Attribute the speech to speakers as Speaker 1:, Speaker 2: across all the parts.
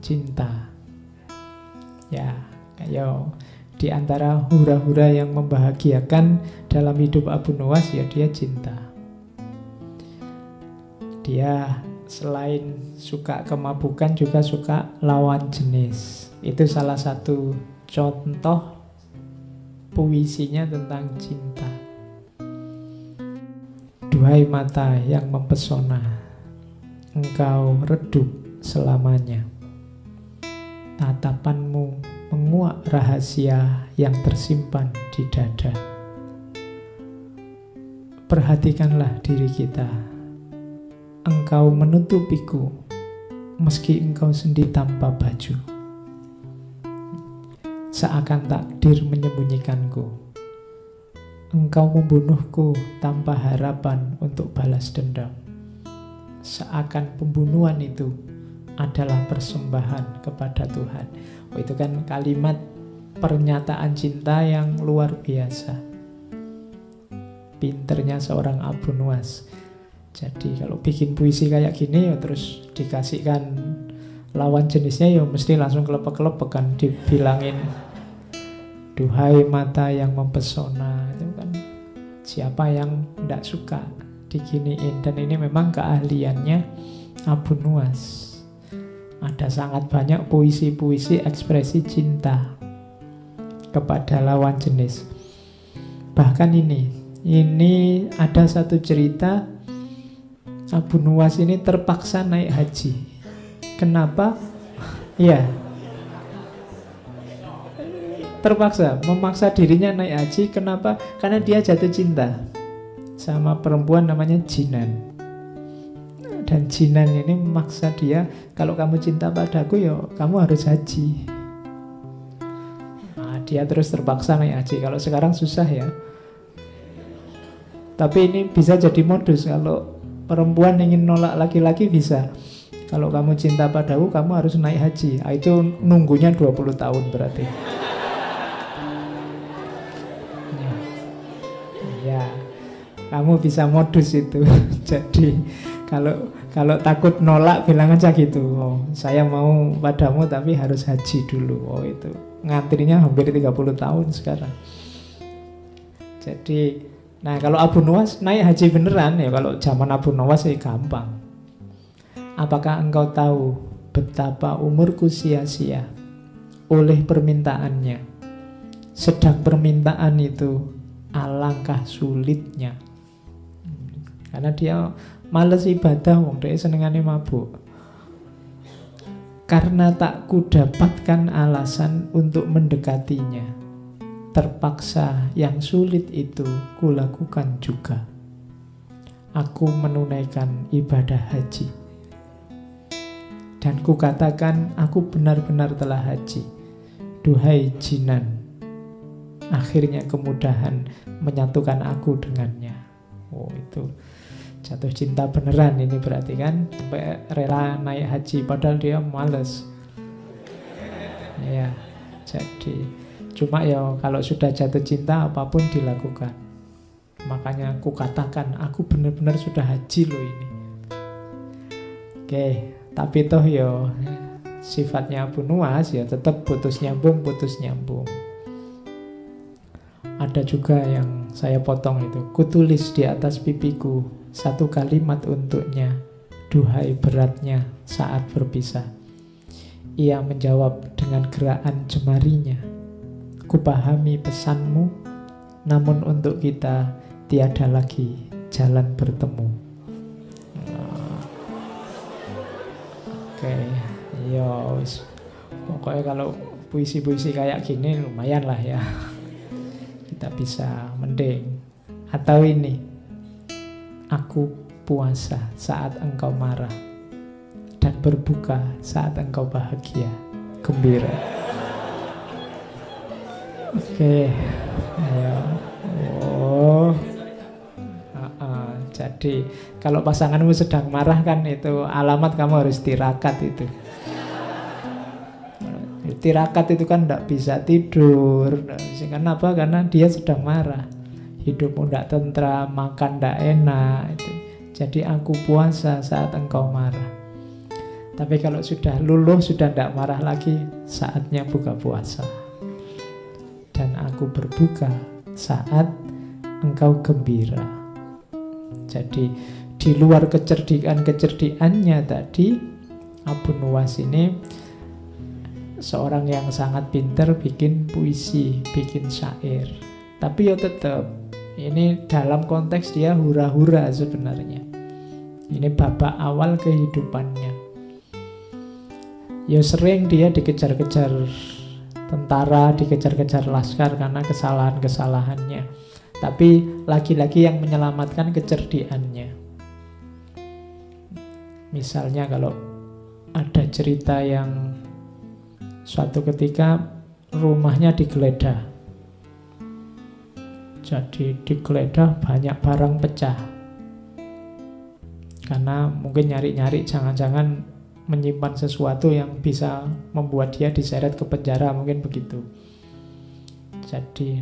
Speaker 1: cinta. Ya, ayo, di antara hura-hura yang membahagiakan dalam hidup Abu Nuwas, ya dia cinta. Dia selain suka kemabukan juga suka lawan jenis. Itu salah satu contoh puisinya tentang cinta. Duhai mata yang mempesona, engkau redup selamanya. Tatapanmu menguak rahasia yang tersimpan di dada. Perhatikanlah diri kita. Engkau menutupiku meski engkau sendiri tanpa baju. Seakan takdir menyembunyikanku. Engkau membunuhku tanpa harapan untuk balas dendam. Seakan pembunuhan itu adalah persembahan kepada Tuhan. Oh, itu kan kalimat pernyataan cinta yang luar biasa. Pinternya seorang Abu Nuwas. Jadi kalau bikin puisi kayak gini ya terus dikasihkan lawan jenisnya ya mesti langsung kelepek-kelepek kan, dibilangin duhai mata yang mempesona. Itu kan siapa yang tidak suka diginiin. Dan ini memang keahliannya Abu Nuwas. Ada sangat banyak puisi-puisi ekspresi cinta kepada lawan jenis. Bahkan ini ada satu cerita, Abu Nuwas ini terpaksa naik haji. Kenapa? Ya, terpaksa, memaksa dirinya naik haji. Kenapa? Karena dia jatuh cinta sama perempuan namanya Jinan. Dan Jinan ini memaksa dia, kalau kamu cinta padaku ya kamu harus haji. Nah, dia terus terpaksa naik haji. Kalau sekarang susah ya. Tapi ini bisa jadi modus. Kalau perempuan ingin nolak laki-laki bisa. Kalau kamu cinta padaku, kamu harus naik haji. Nah, itu nunggunya 20 tahun berarti. Ya, kamu bisa modus itu. Jadi kalau takut nolak bilang aja gitu. Oh, saya mau padamu tapi harus haji dulu. Oh, itu ngantrinya hampir 30 tahun sekarang. Jadi, nah kalau Abu Nuwas naik haji beneran ya, kalau zaman Abu Nuwas sih gampang. Apakah engkau tahu betapa umurku sia-sia oleh permintaannya? Sedang permintaan itu alangkah sulitnya. Karena dia males ibadah, wong dia senengane mabuk. Karena tak kudapatkan alasan untuk mendekatinya, terpaksa yang sulit itu kulakukan juga. Aku menunaikan ibadah haji. Dan kukatakan aku benar-benar telah haji. Duhai Jinan, akhirnya kemudahan menyatukan aku dengannya. Oh, itu jatuh cinta beneran ini berarti kan, sampai rela naik haji padahal dia males. Ya, jadi cuma ya kalau sudah jatuh cinta apapun dilakukan. Makanya aku katakan aku benar-benar sudah haji loh ini. Oke, tapi toh ya sifatnya Abu Nuwas ya tetap putus nyambung. Ada juga yang saya potong itu. Kutulis di atas pipiku satu kalimat untuknya. Duhai beratnya saat berpisah. Ia menjawab dengan gerakan jemarinya. Kupahami pesanmu, namun untuk kita tiada lagi jalan bertemu. Oke, yo, pokoknya kalau puisi-puisi kayak gini lumayan lah ya. Kita bisa mending. Atau ini, aku puasa saat engkau marah dan berbuka saat engkau bahagia, gembira. Oke, ayo. Oh, jadi kalau pasanganmu sedang marah kan itu alamat kamu harus tirakat itu. Tirakat itu kan tidak bisa tidur. Kenapa? Karena dia sedang marah. Hidupmu tidak tentram, makan tidak enak itu. Jadi aku puasa saat engkau marah. Tapi kalau sudah luluh, sudah tidak marah lagi, saatnya buka puasa. Dan aku berbuka saat engkau gembira. Jadi di luar kecerdikannya tadi, Abu Nuwas ini seorang yang sangat pintar bikin puisi, bikin syair. Tapi ya tetap, ini dalam konteks dia hura-hura sebenarnya. Ini babak awal kehidupannya. Ya sering dia dikejar-kejar tentara, dikejar-kejar laskar karena kesalahan-kesalahannya. Tapi lagi-lagi yang menyelamatkan kecerdikannya. Misalnya kalau ada cerita yang suatu ketika rumahnya digeledah. Jadi digeledah banyak barang pecah. Karena mungkin nyari-nyari jangan-jangan menyimpan sesuatu yang bisa membuat dia diseret ke penjara, mungkin begitu. Jadi,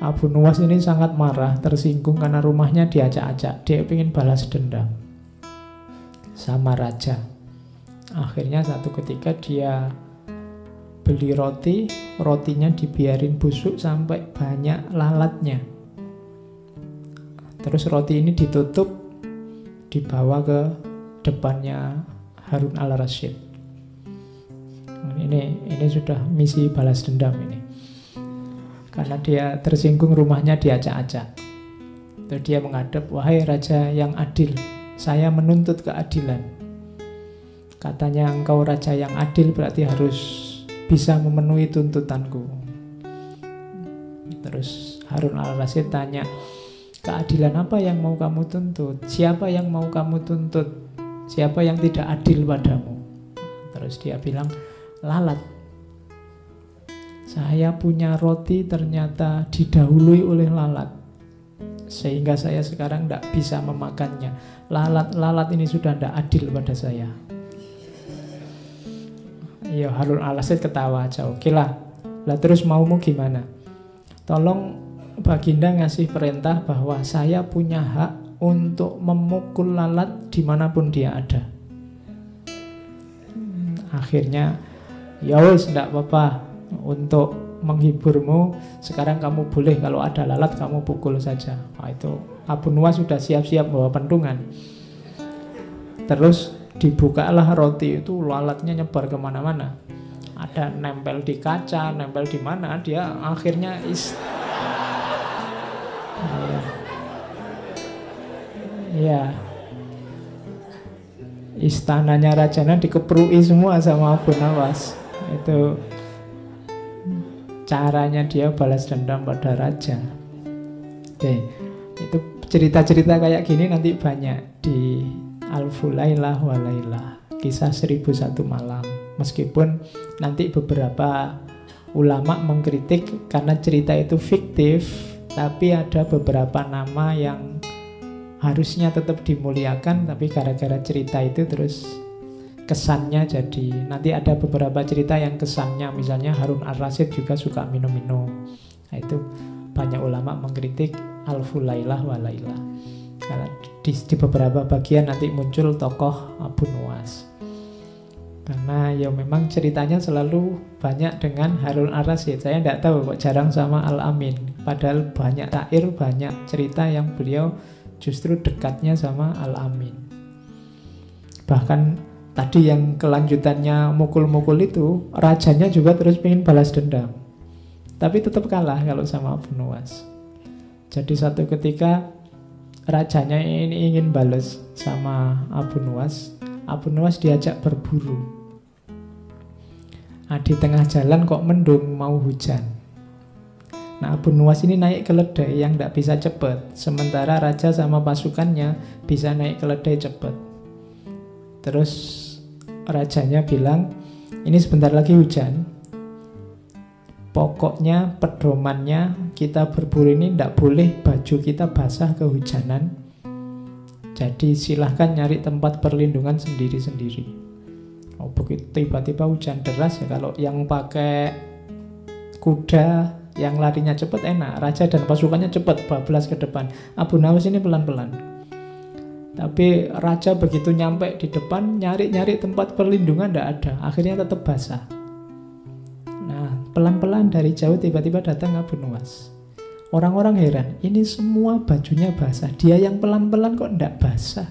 Speaker 1: Abu Nuwas ini sangat marah, tersinggung karena rumahnya diacak-acak. Dia ingin balas dendam sama raja. Akhirnya satu ketika dia beli roti, rotinya dibiarin busuk sampai banyak lalatnya. Terus roti ini ditutup, dibawa ke depannya Harun al-Rasyid. Ini sudah misi balas dendam ini. Karena dia tersinggung rumahnya diacak-acak. Terus dia menghadap, wahai raja yang adil, saya menuntut keadilan. Katanya engkau raja yang adil berarti harus bisa memenuhi tuntutanku. Terus Harun al-Rasyid tanya, keadilan apa yang mau kamu tuntut? Siapa yang mau kamu tuntut? Siapa yang tidak adil padamu? Terus dia bilang, lalat. Saya punya roti ternyata didahului oleh lalat, sehingga saya sekarang tidak bisa memakannya. Lalat ini sudah tidak adil pada saya. Ya Harun al-Rasyid ketawa aja. Oke lah terus maumu gimana? Tolong Baginda ngasih perintah bahwa saya punya hak untuk memukul lalat dimanapun dia ada. Akhirnya, ya wis, tidak apa-apa. Untuk menghiburmu, sekarang kamu boleh kalau ada lalat kamu pukul saja. Itu Abu Nuwas sudah siap-siap bawa pentungan. Terus dibukalah roti itu, lalatnya nyebar kemana-mana. Ada nempel di kaca, nempel di mana. Dia akhirnya ya, istananya Rajana dikeprui semua sama Abu Nuwas. Itu caranya dia balas dendam pada raja. Oke, itu cerita-cerita kayak gini nanti banyak di Alfu Lailah wa Lailah, kisah 1001 malam. Meskipun nanti beberapa ulama mengkritik karena cerita itu fiktif, tapi ada beberapa nama yang harusnya tetap dimuliakan, tapi gara-gara cerita itu terus kesannya jadi. Nanti ada beberapa cerita yang kesannya, misalnya Harun al-Rasyid juga suka minum-minum. Nah, itu banyak ulama mengkritik Alfu Lailah wa Lailah. Karena di beberapa bagian nanti muncul tokoh Abu Nuwas. Karena ya memang ceritanya selalu banyak dengan Harun al-Rasyid. Saya tidak tahu kok jarang sama Al-Amin. Padahal banyak syair, banyak cerita yang beliau justru dekatnya sama Al-Amin. Bahkan tadi yang kelanjutannya mukul-mukul itu, rajanya juga terus pengen balas dendam. Tapi tetap kalah kalau sama Abu Nuwas. Jadi satu ketika rajanya ini ingin balas sama Abu Nuwas. Abu Nuwas diajak berburu. Di tengah jalan kok mendung mau hujan. Nah, Abu Nuwas ini naik keledai yang tidak bisa cepat, sementara raja sama pasukannya bisa naik keledai cepat. Terus rajanya bilang, ini sebentar lagi hujan, pokoknya pedomannya kita berburu ini tidak boleh baju kita basah kehujanan. Jadi silahkan nyari tempat perlindungan sendiri-sendiri. Begitu tiba-tiba hujan deras, ya kalau yang pakai kuda yang larinya cepat enak, raja dan pasukannya cepat bablas ke depan. Abu Nuwas ini pelan-pelan. Tapi raja begitu nyampe di depan, nyari-nyari tempat perlindungan tidak ada. Akhirnya tetap basah. Nah, pelan-pelan dari jauh tiba-tiba datang Abu Nuwas. Orang-orang heran, ini semua bajunya basah. Dia yang pelan-pelan kok tidak basah.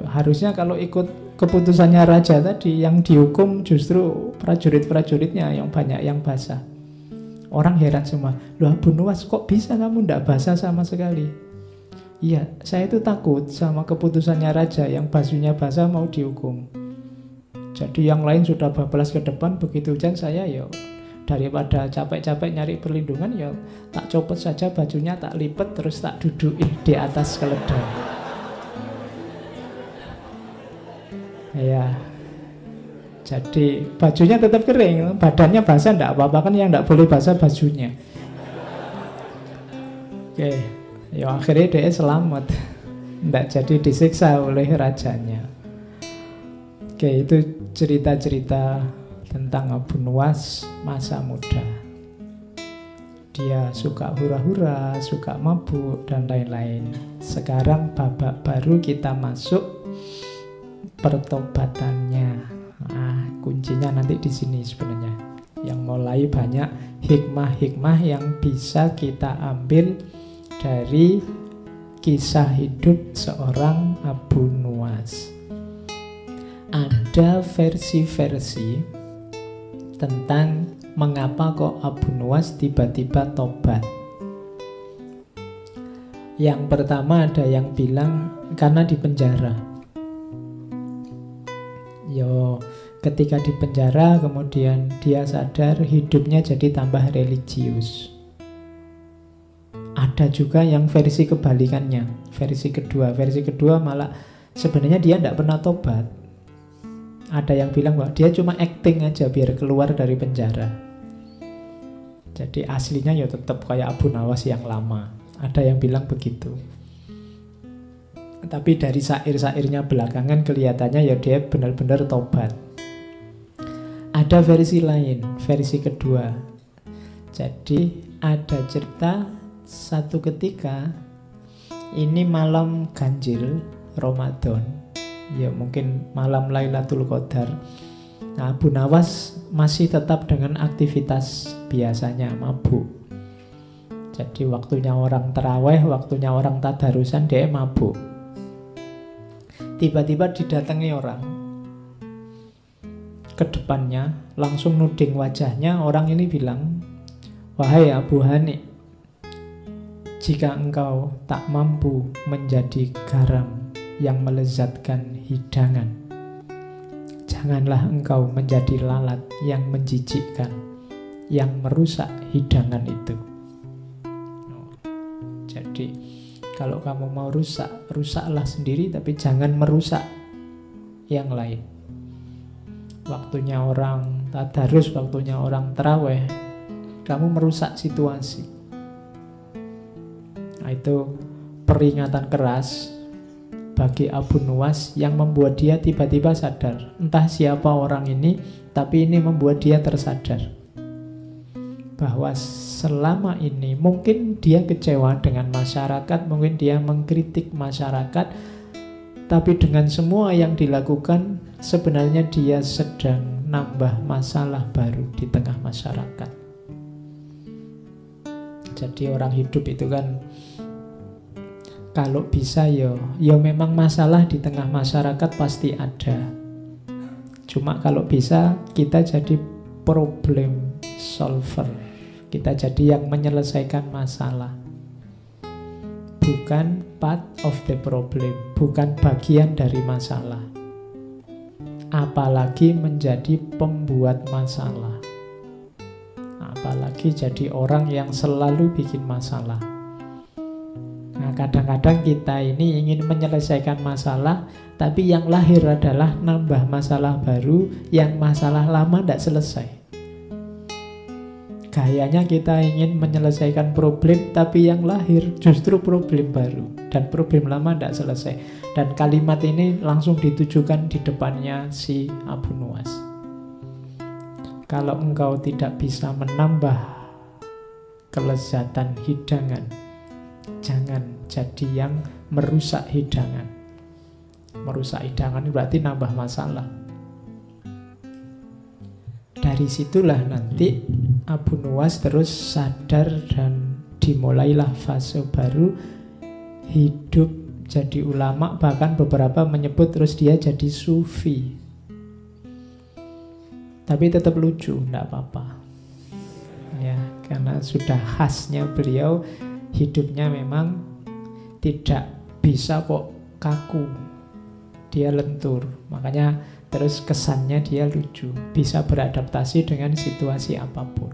Speaker 1: Harusnya kalau ikut keputusannya raja tadi, yang dihukum justru prajurit-prajuritnya yang banyak yang basah. Orang heran semua. Loh Abu Nuwas, kok bisa kamu tidak basah sama sekali? Iya, saya itu takut sama keputusannya raja, yang bajunya basah mau dihukum. Jadi yang lain sudah bablas ke depan, begitu hujan saya ya daripada capek-capek nyari perlindungan ya tak copot saja bajunya, tak lipat terus tak dudukin di atas keledai. Ya, jadi bajunya tetap kering, badannya basah tidak apa-apa, kan yang tidak boleh basah bajunya. Oke. Ya akhirnya dia selamat, tidak jadi disiksa oleh rajanya. Oke, itu cerita-cerita tentang Abu Nuwas masa muda. Dia suka hura-hura, suka mabuk, dan lain-lain. Sekarang babak baru kita masuk pertobatannya. Nah, kuncinya nanti di sini sebenarnya. Yang mulai banyak hikmah-hikmah yang bisa kita ambil dari kisah hidup seorang Abu Nuwas. Ada versi-versi tentang mengapa kok Abu Nuwas tiba-tiba tobat. Yang pertama ada yang bilang karena di penjara. Ketika di penjara kemudian dia sadar hidupnya jadi tambah religius. Ada juga yang versi kebalikannya, versi kedua malah sebenarnya dia tidak pernah tobat. Ada yang bilang bahwa dia cuma acting aja biar keluar dari penjara. Jadi aslinya ya tetap kayak Abu Nuwas yang lama. Ada yang bilang begitu. Tapi dari syair-syairnya belakangan kelihatannya ya dia benar-benar tobat. Ada versi lain, versi kedua. Jadi ada cerita satu ketika ini malam ganjil Ramadan, ya mungkin malam Lailatul Qadar. Nah, Abu Nuwas masih tetap dengan aktivitas biasanya, mabuk. Jadi waktunya orang terawih, waktunya orang tadarusan, dia mabuk. Tiba-tiba didatangi orang ke depannya, langsung nuding wajahnya. Orang ini bilang, "Wahai Abu Hani, jika engkau tak mampu menjadi garam yang melezatkan hidangan, janganlah engkau menjadi lalat yang menjijikkan, yang merusak hidangan itu." Jadi kalau kamu mau rusak, rusaklah sendiri, tapi jangan merusak yang lain. Waktunya orang tadarus, waktunya orang tarawih, kamu merusak situasi. Nah, itu peringatan keras bagi Abu Nuwas yang membuat dia tiba-tiba sadar. Entah siapa orang ini, tapi ini membuat dia tersadar bahwa selama ini mungkin dia kecewa dengan masyarakat, mungkin dia mengkritik masyarakat, tapi dengan semua yang dilakukan sebenarnya dia sedang nambah masalah baru di tengah masyarakat. Jadi orang hidup itu kan kalau bisa ya memang masalah di tengah masyarakat pasti ada. Cuma kalau bisa kita jadi problem solver. Kita jadi yang menyelesaikan masalah. Bukan part of the problem, bukan bagian dari masalah. Apalagi menjadi pembuat masalah. Apalagi jadi orang yang selalu bikin masalah. Nah, kadang-kadang kita ini ingin menyelesaikan masalah, tapi yang lahir adalah nambah masalah baru, yang masalah lama tidak selesai. Gayanya kita ingin menyelesaikan problem, tapi yang lahir justru problem baru, dan problem lama tidak selesai. Dan kalimat ini langsung ditujukan di depannya si Abu Nuwas. Kalau engkau tidak bisa menambah kelezatan hidangan, jangan hidangan, jadi yang merusak hidangan. Merusak hidangan berarti nambah masalah. Dari situlah nanti Abu Nuwas terus sadar dan dimulailah fase baru, hidup jadi ulama, bahkan beberapa menyebut terus dia jadi sufi. Tapi tetap lucu, enggak apa-apa. Ya, karena sudah khasnya beliau, hidupnya memang tidak bisa kok kaku. Dia lentur. Makanya terus kesannya dia lucu, bisa beradaptasi dengan situasi apapun.